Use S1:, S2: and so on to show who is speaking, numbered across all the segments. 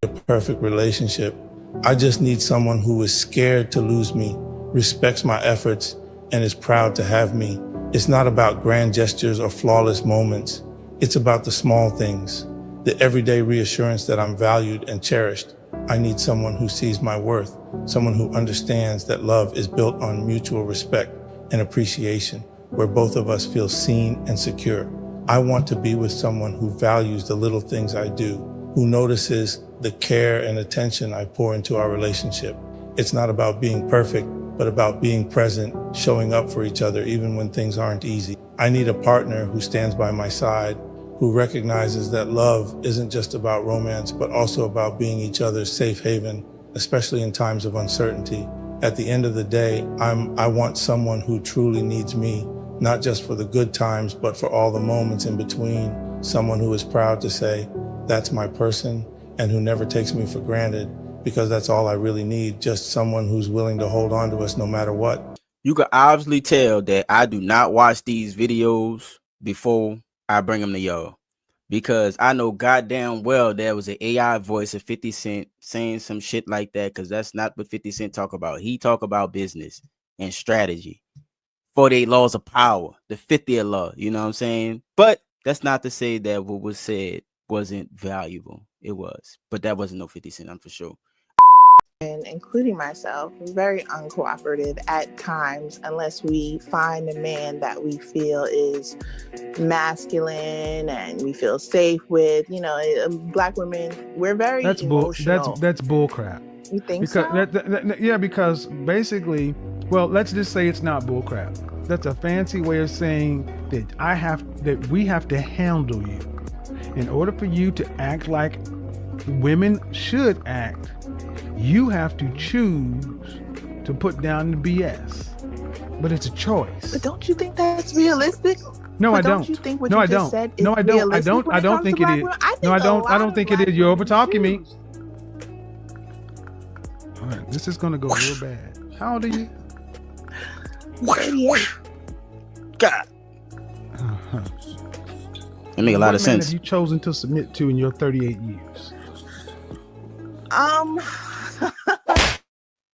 S1: a perfect relationship. I just need someone who is scared to lose me, respects my efforts, and is proud to have me. It's not about grand gestures or flawless moments. It's about the small things, the everyday reassurance that I'm valued and cherished. I need someone who sees my worth, someone who understands that love is built on mutual respect and appreciation, where both of us feel seen and secure. I want to be with someone who values the little things I do, who notices the care and attention I pour into our relationship. It's not about being perfect, but about being present, showing up for each other even when things aren't easy. I need a partner who stands by my side, who recognizes that love isn't just about romance, but also about being each other's safe haven, especially in times of uncertainty. At the end of the day, I want someone who truly needs me, not just for the good times, but for all the moments in between. Someone who is proud to say, that's my person, and who never takes me for granted, because that's all I really need, just someone who's willing to hold on to us no matter what.
S2: You can obviously tell that I do not watch these videos before I bring them to y'all, because I know goddamn well there was an AI voice of 50 Cent saying some shit like that, because that's not what 50 Cent talk about. He talk about business and strategy. 48 laws of power, the 50th law, you know what I'm saying? But that's not to say that what was said wasn't valuable. It was, but that wasn't no 50 Cent, I'm for sure.
S3: And including myself, very uncooperative at times unless we find a man that we feel is masculine and we feel safe with. You know, Black women, we're very emotional.
S4: That's bull crap.
S3: You think
S4: because
S3: so?
S4: Yeah, because basically, well, let's just say it's not bull crap. That's a fancy way of saying that we have to handle you. In order for you to act like women should act, you have to choose to put down the BS. But it's a choice.
S3: But don't you think that's realistic?
S4: No, I don't.
S3: Don't you think what
S4: no,
S3: you
S4: I
S3: just
S4: don't.
S3: said is
S4: no, I don't. I
S3: realistic
S4: don't.
S3: when
S4: I
S3: it
S4: don't
S3: comes
S4: think
S3: to
S4: it
S3: Black
S4: is.
S3: women? I think
S4: No, I
S3: a
S4: don't. I
S3: lot
S4: don't
S3: of
S4: think it
S3: Black
S4: is. You're over
S3: women
S4: talking me.
S3: choose.
S4: All right, this is gonna go real bad. How old are you?
S3: 38.
S2: God. That make a lot of sense.
S4: What man have you chosen to submit to in your 38 years?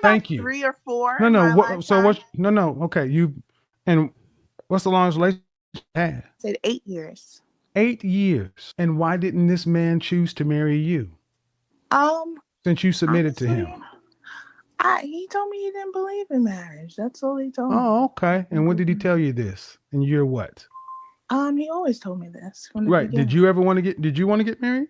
S4: Thank you.
S3: 3 or 4.
S4: Okay. And what's the longest relationship you had?
S3: I said 8 years.
S4: 8 years. And why didn't this man choose to marry you? Since you submitted to him.
S3: He told me he didn't believe in marriage. That's all he told me.
S4: Oh, okay. And when did he tell you this? In year what?
S3: He always told me this.
S4: Right. Did you want to get married?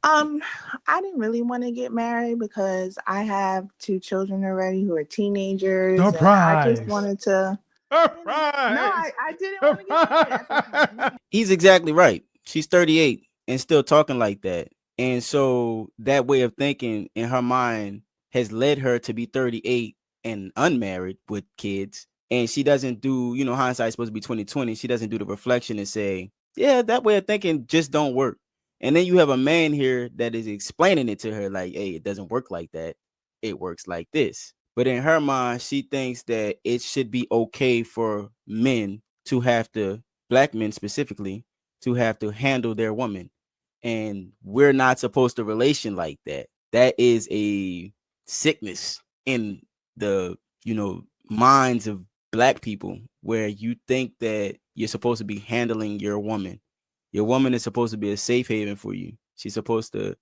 S3: I didn't really want to get married because I have 2 children already who are teenagers.
S4: Surprise.
S3: And I just wanted to.
S4: Surprise.
S3: No, I didn't want to get married at the time.
S2: He's exactly right. She's 38 and still talking like that. And so that way of thinking in her mind has led her to be 38 and unmarried with kids. And she doesn't do, hindsight's supposed to be 20/20. She doesn't do the reflection and say, yeah, that way of thinking just don't work. And then you have a man here that is explaining it to her like, hey, it doesn't work like that. It works like this. But in her mind, she thinks that it should be okay for men to have to, Black men specifically, to have to handle their woman. And we're not supposed to relation like that. That is a sickness in the, minds of Black people, where you think that you're supposed to be handling your woman. Your woman is supposed to be a safe haven for you. She's supposed to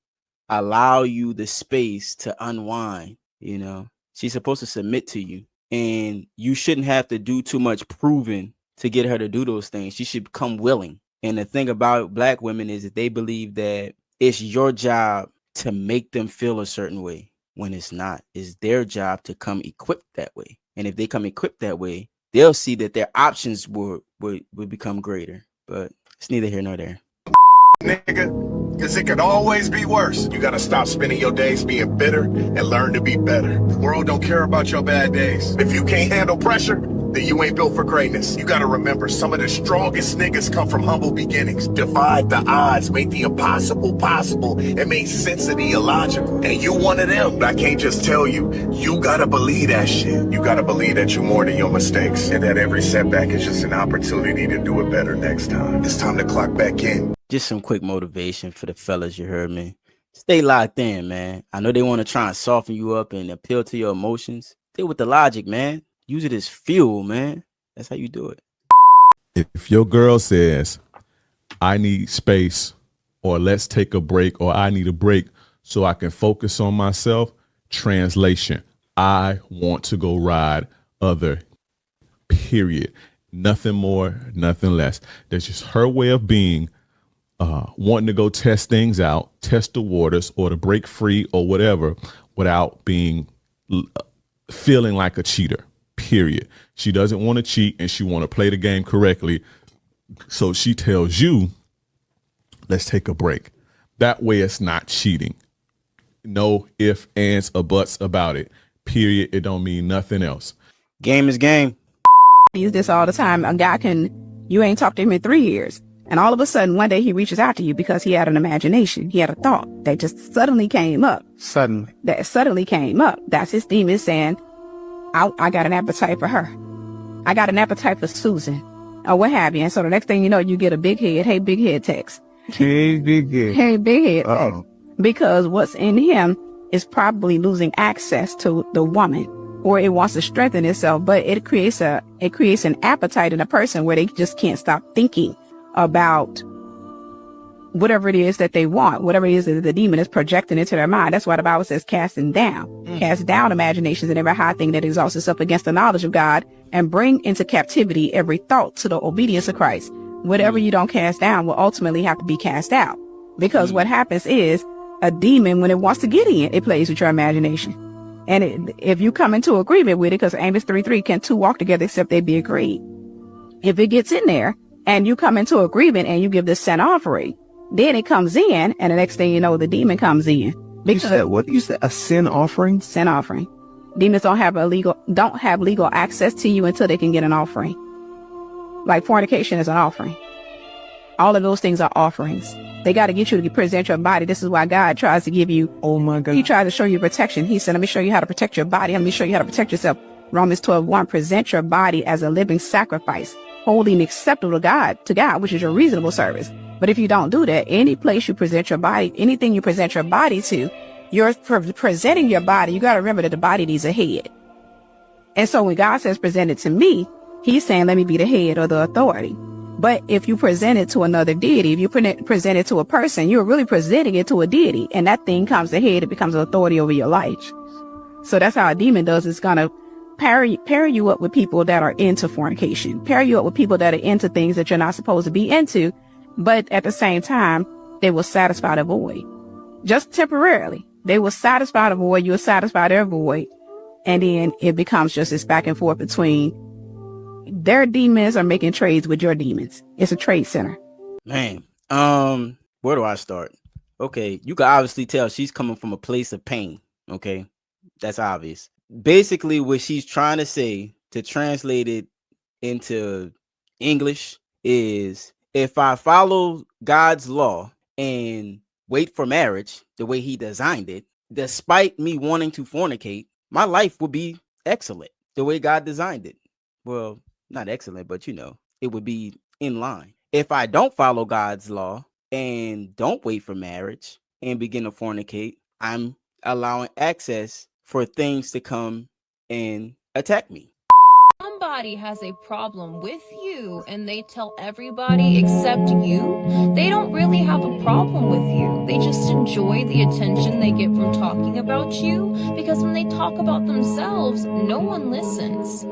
S2: allow you the space to unwind. She's supposed to submit to you, and you shouldn't have to do too much proving to get her to do those things. She should come willing. And the thing about Black women is that they believe that it's your job to make them feel a certain way, when it's not. It's their job to come equipped that way. And if they come equipped that way, they'll see that their options will become greater. But it's neither here nor there.
S5: Nigga, because it could always be worse. You gotta stop spending your days being bitter and learn to be better. The world don't care about your bad days. If you can't handle pressure, then you ain't built for greatness. You gotta remember, some of the strongest niggas come from humble beginnings. Defied the odds, made the impossible possible, and made sense of the illogical. And you one of them. But I can't just tell you, you gotta believe that shit. You gotta believe that you're more than your mistakes, and that every setback is just an opportunity to do it better next time. It's time to clock back in.
S2: Just some quick motivation for the fellas, you heard me. Stay locked in, man. I know they want to try and soften you up and appeal to your emotions. Deal with the logic, man. Use it as fuel, man. That's how you do it.
S6: If your girl says, I need space, or let's take a break, or I need a break so I can focus on myself, translation, I want to go ride other, period. Nothing more, nothing less. That's just her way of being, wanting to go test things out, test the waters, or to break free or whatever, without being feeling like a cheater, period. She doesn't want to cheat, and she want to play the game correctly. So she tells you, let's take a break. That way it's not cheating. No ifs, ands, or buts about it, period. It don't mean nothing else.
S2: Game is game.
S7: I use this all the time. A guy you ain't talked to him in 3 years. And all of a sudden, one day he reaches out to you because he had an imagination. He had a thought that just suddenly came up. That suddenly came up. That's his demon saying, I got an appetite for her. I got an appetite for Susan. Or what have you. And so the next thing you know, you get a big head. Hey, big head text.
S4: Hey, big head.
S7: Hey, big head text.
S4: Uh-oh.
S7: Because what's in him is probably losing access to the woman, or it wants to strengthen itself, but it creates an appetite in a person where they just can't stop thinking about whatever it is that they want, whatever it is that the demon is projecting into their mind. That's why the Bible says casting down. Cast down imaginations and every high thing that exalts itself against the knowledge of God, and bring into captivity every thought to the obedience of Christ. Whatever you don't cast down will ultimately have to be cast out. Because what happens is a demon, when it wants to get in, it plays with your imagination. And if you come into agreement with it, because Amos 3:3, can two walk together except they be agreed? If it gets in there and you come into agreement and you give the sin offering, then it comes in, and the next thing you know, the demon comes in.
S8: Because what you said, a sin offering?
S7: Sin offering. Demons don't have legal access to you until they can get an offering. Like fornication is an offering. All of those things are offerings. They got to get you to present your body. This is why God tries to give you.
S8: Oh my God.
S7: He tries to show you protection. He said, let me show you how to protect your body. Let me show you how to protect yourself. Romans 12:1, present your body as a living sacrifice, holy and acceptable to God, which is your reasonable service. But if you don't do that, any place you present your body, anything you present your body to, you're presenting your body. You got to remember that the body needs a head. And so when God says present it to me, he's saying, let me be the head or the authority. But if you present it to another deity, if you present it to a person, you're really presenting it to a deity. And that thing comes the head, it becomes an authority over your life. So that's how a demon does. It's going to pair you up with people that are into fornication, pair you up with people that are into things that you're not supposed to be into. But at the same time, they will satisfy the void. Just temporarily. They will satisfy the void. You'll satisfy their void. And then it becomes just this back and forth between their demons are making trades with your demons. It's a trade center.
S2: Man, where do I start? Okay, you can obviously tell she's coming from a place of pain. Okay, that's obvious. Basically, what she's trying to say, to translate it into English, is if I follow God's law and wait for marriage the way he designed it, despite me wanting to fornicate, my life would be excellent the way God designed it. Well, not excellent, but it would be in line. If I don't follow God's law and don't wait for marriage and begin to fornicate, I'm allowing access for things to come and attack me.
S9: Somebody has a problem with you and they tell everybody except you, they don't really have a problem with you. They just enjoy the attention they get from talking about you, because when they talk about themselves, no one listens.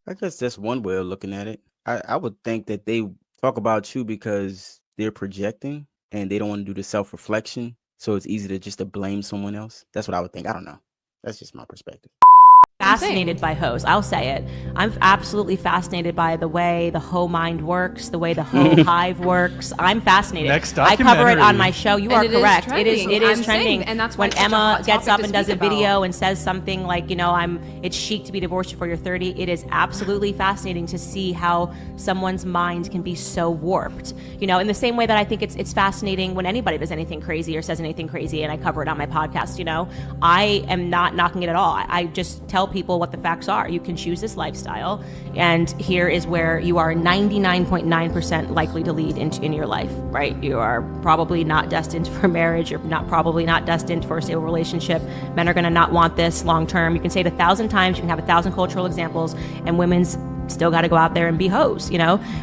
S2: I guess that's one way of looking at it. I would think that they talk about you because they're projecting and they don't want to do the self-reflection. So it's easy to blame someone else. That's what I would think. I don't know. That's just my perspective.
S10: Fascinated by hoes. I'll say it. I'm absolutely fascinated by the way the hoe mind works, the way the hoe hive works. I'm fascinated.
S8: Next
S10: I cover it
S8: documentary.
S10: on my show. You are
S11: it
S10: correct.
S11: Is
S10: It is
S11: I'm
S10: trending.
S11: saying, and that's why
S10: when
S11: it's such a
S10: Emma
S11: hot
S10: gets
S11: topic
S10: up
S11: to
S10: and does a
S11: speak about.
S10: video and says something like, it's chic to be divorced before you're 30. It is absolutely fascinating to see how someone's mind can be so warped. In the same way that I think it's fascinating when anybody does anything crazy or says anything crazy, and I cover it on my podcast. I am not knocking it at all. I just tell tell people what the facts are. You can choose this lifestyle, and here is where you are 99.9% likely to lead in your life, right? You are probably not destined for marriage. You're probably not destined for a stable relationship. Men are going to not want this long term. You can say it 1,000 times. You can have 1,000 cultural examples, and women's still got to go out there and be hoes,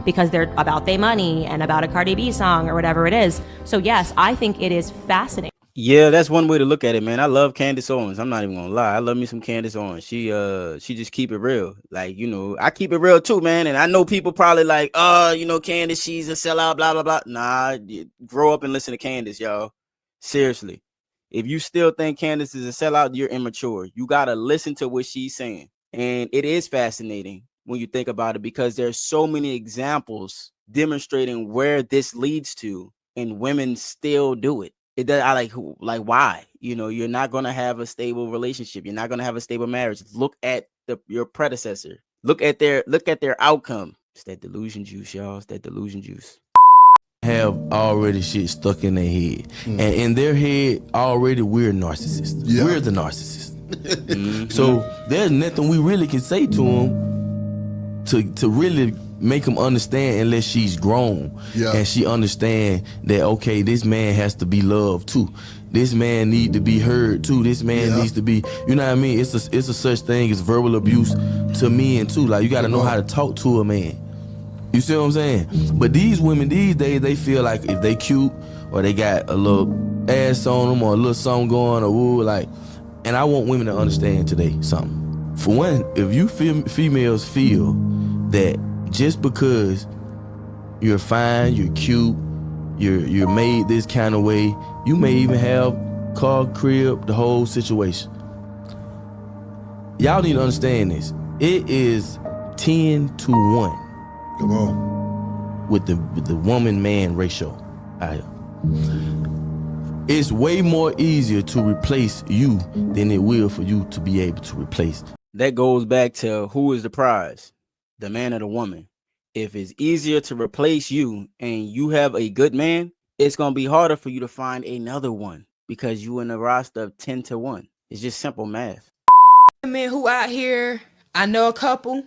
S10: because they're about their money and about a Cardi B song or whatever it is. So yes, I think it is fascinating.
S2: Yeah, that's one way to look at it, man. I love Candace Owens. I'm not even gonna lie. I love me some Candace Owens. She just keep it real. Like, I keep it real too, man. And I know people probably like, Candace, she's a sellout, blah, blah, blah. Nah, grow up and listen to Candace, y'all. Seriously. If you still think Candace is a sellout, you're immature. You gotta listen to what she's saying. And it is fascinating when you think about it, because there's so many examples demonstrating where this leads to, and women still do it. It does. Why? You're not gonna have a stable relationship. You're not gonna have a stable marriage. Look at your predecessor. Look at their outcome. It's that delusion juice, y'all. It's that delusion juice.
S11: Have already shit stuck in their head, and in their head already we're narcissists. Yeah. We're the narcissist. So there's nothing we really can say to them to really make them understand, unless she's grown and she understand that, okay, this man has to be loved too. This man need to be heard too. This man needs to be, you know what I mean? It's a such thing as verbal abuse to men too. Like, you got to know how to talk to a man. You see what I'm saying? But these women these days, they feel like if they cute or they got a little ass on them or a little something going or woo, like, and I want women to understand today something. For one, if you females feel that just because you're fine, you're cute, you're made this kind of way, you may even have car, crib, the whole situation. Y'all need to understand this. It is 10 to 1.
S12: Come on.
S11: With the woman-man ratio. It's way more easier to replace you than it will for you to be able to replace.
S2: That goes back to who is the prize, the man or the woman. If it's easier to replace you and you have a good man, it's going to be harder for you to find another one because you in a roster of 10 to 1. It's just simple math.
S13: Men who out here, I know a couple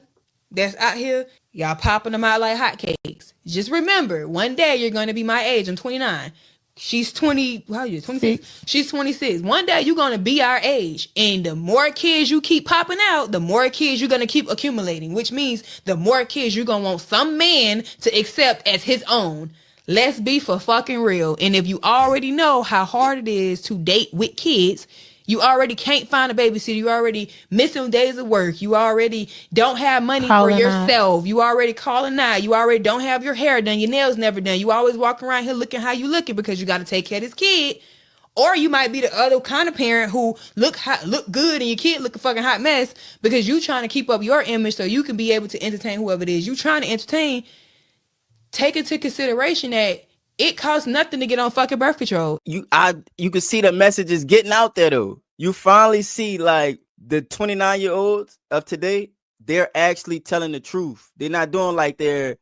S13: that's out here, y'all popping them out like hotcakes. Just remember, one day you're going to be my age. I'm 29. She's 20, how you 26? She's 26. One day you're going to be our age. And the more kids you keep popping out, the more kids you're going to keep accumulating, which means the more kids you're going to want some man to accept as his own. Let's be for fucking real. And if you already know how hard it is to date with kids, you already can't find a babysitter. You already missing days of work. You already don't have money for yourself. You already calling out. You already don't have your hair done. Your nails never done. You always walking around here looking how you looking because you got to take care of this kid. Or you might be the other kind of parent who look good and your kid look a fucking hot mess because you trying to keep up your image so you can be able to entertain whoever it is you trying to entertain. Take into consideration that it costs nothing to get on fucking birth control.
S2: You can see the messages getting out there though. You finally see like the 29-year-olds of today, they're actually telling the truth. They're not doing like the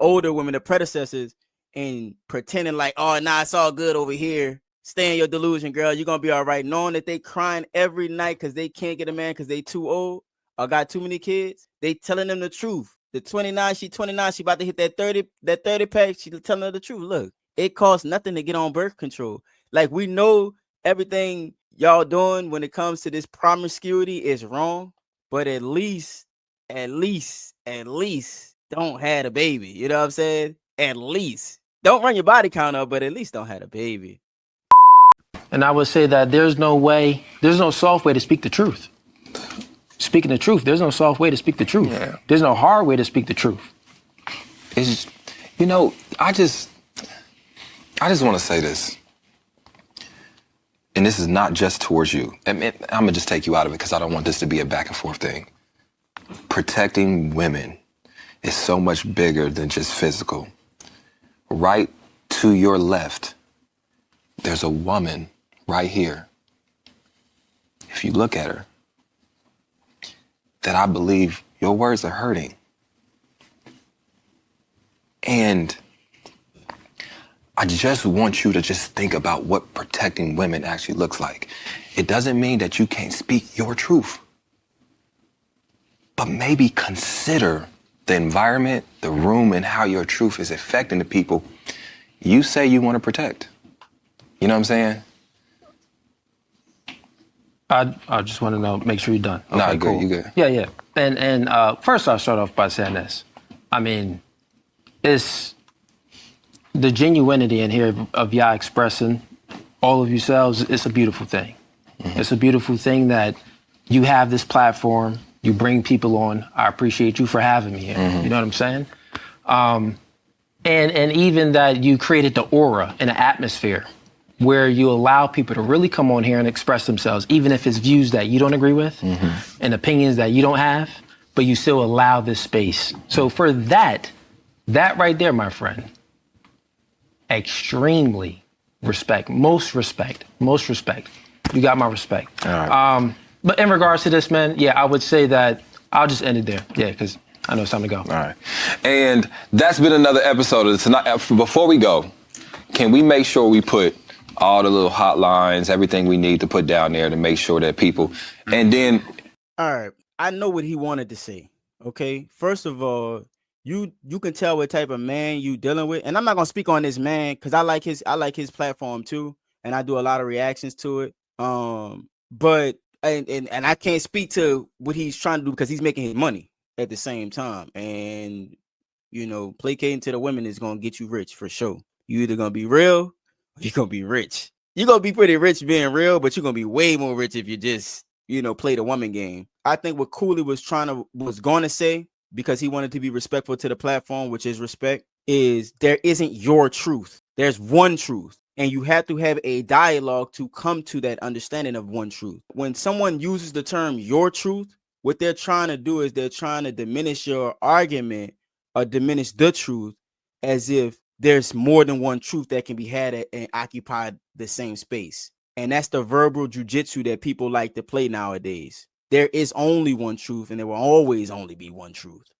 S2: older women, the predecessors, and pretending like, oh, nah, it's all good over here. Stay in your delusion, girl. You're going to be all right. Knowing that they crying every night because they can't get a man because they too old or got too many kids. They telling them the truth. The 29, she about to hit that 30 pack. She telling her the truth. Look, it costs nothing to get on birth control. Like, we know everything y'all doing when it comes to this promiscuity is wrong, but at least don't have a baby. You know what I'm saying? At least don't run your body count up, but at least don't have a baby.
S14: And I would say that there's no soft way to speak the truth. Speaking the truth, there's no soft way to speak the truth. Yeah. There's no hard way to speak the truth.
S15: It's just, I just want to say this. And this is not just towards you. I'm going to just take you out of it because I don't want this to be a back and forth thing. Protecting women is so much bigger than just physical. Right to your left, there's a woman right here. If you look at her, that I believe your words are hurting. And I just want you to just think about what protecting women actually looks like. It doesn't mean that you can't speak your truth. but maybe consider the environment, the room, and how your truth is affecting the people you say you want to protect. You know what I'm saying?
S14: I just want to know, make sure you're done. Okay,
S15: Nah,
S14: cool.
S15: you good.
S14: Yeah. And first I'll start off by saying this. I mean, it's the genuinity in here of y'all expressing all of yourselves. It's a beautiful thing. Mm-hmm. It's a beautiful thing that you have this platform. You bring people on. I appreciate you for having me here. Mm-hmm. You know what I'm saying? And even that you created the aura and the atmosphere where you allow people to really come on here and express themselves, even if it's views that you don't agree with and opinions that you don't have, but you still allow this space. So for that right there, my friend, extremely respect, most respect. You got my respect.
S15: All right.
S14: But in regards to this, man, yeah, I would say that I'll just end it there. Yeah, because I know it's time to go.
S15: All right. And that's been another episode of tonight. Before we go, can we make sure we put all the little hotlines, everything we need to put down there to make sure that people, and then.
S2: All right. I know what he wanted to say. Okay. First of all, you can tell what type of man you dealing with. And I'm not going to speak on this man because I like his platform too. And I do a lot of reactions to it. But and I can't speak to what he's trying to do because he's making his money at the same time. And, you know, placating to the women is going to get you rich for sure. You either going to be real or you're going to be rich. You're going to be pretty rich being real, but you're going to be way more rich if you just, you know, play the woman game. I think what Cooley was going to say, because he wanted to be respectful to the platform, which is respect, is there isn't your truth. There's one truth. And you have to have a dialogue to come to that understanding of one truth. When someone uses the term your truth, what they're trying to do is they're trying to diminish your argument or diminish the truth as if there's more than one truth that can be had and occupy the same space. And that's the verbal jujitsu that people like to play nowadays. There is only one truth and there will always only be one truth.